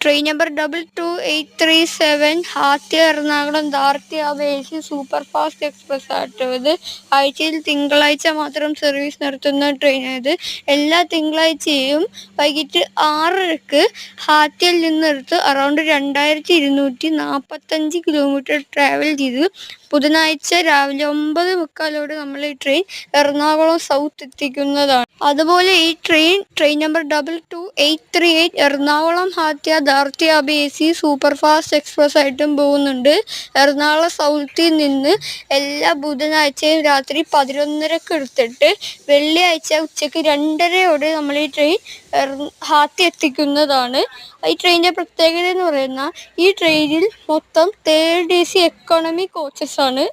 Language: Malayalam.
Train number 22837 Hatia Ernakulam Dharti Aaba AC super fast express ആട്ടോ. ഇത് ആഴ്ചയിൽ തിങ്കളാഴ്ച മാത്രം സർവീസ് നടത്തുന്ന ട്രെയിനാണിത്. എല്ലാ തിങ്കളാഴ്ചയും വൈകിട്ട് 6:30 ഹാത്യയിൽ നിന്നെടുത്ത് അറൗണ്ട് 2245 കിലോമീറ്റർ ട്രാവൽ ചെയ്ത് ബുധനാഴ്ച രാവിലെ 9:45 നമ്മൾ ഈ ട്രെയിൻ എറണാകുളം സൗത്ത് എത്തിക്കുന്നതാണ്. അതുപോലെ ഈ train number 22838 Ernakulam Hatia Dharti Aaba AC super fast express ആയിട്ടും പോകുന്നുണ്ട്. എറണാകുളം സൗത്തിൽ നിന്ന് എല്ലാ ബുധനാഴ്ചയും രാത്രി 11:30 എടുത്തിട്ട് വെള്ളിയാഴ്ച ഉച്ചയ്ക്ക് 2:30 നമ്മൾ ഈ ട്രെയിൻ ഹാത്യ എത്തിക്കുന്നതാണ്. ഈ ട്രെയിനിൻ്റെ പ്രത്യേകത എന്ന് പറയുന്ന ഈ ട്രെയിനിൽ മൊത്തം 3rd AC എക്കോണമി കോച്ചസ് ആണ്.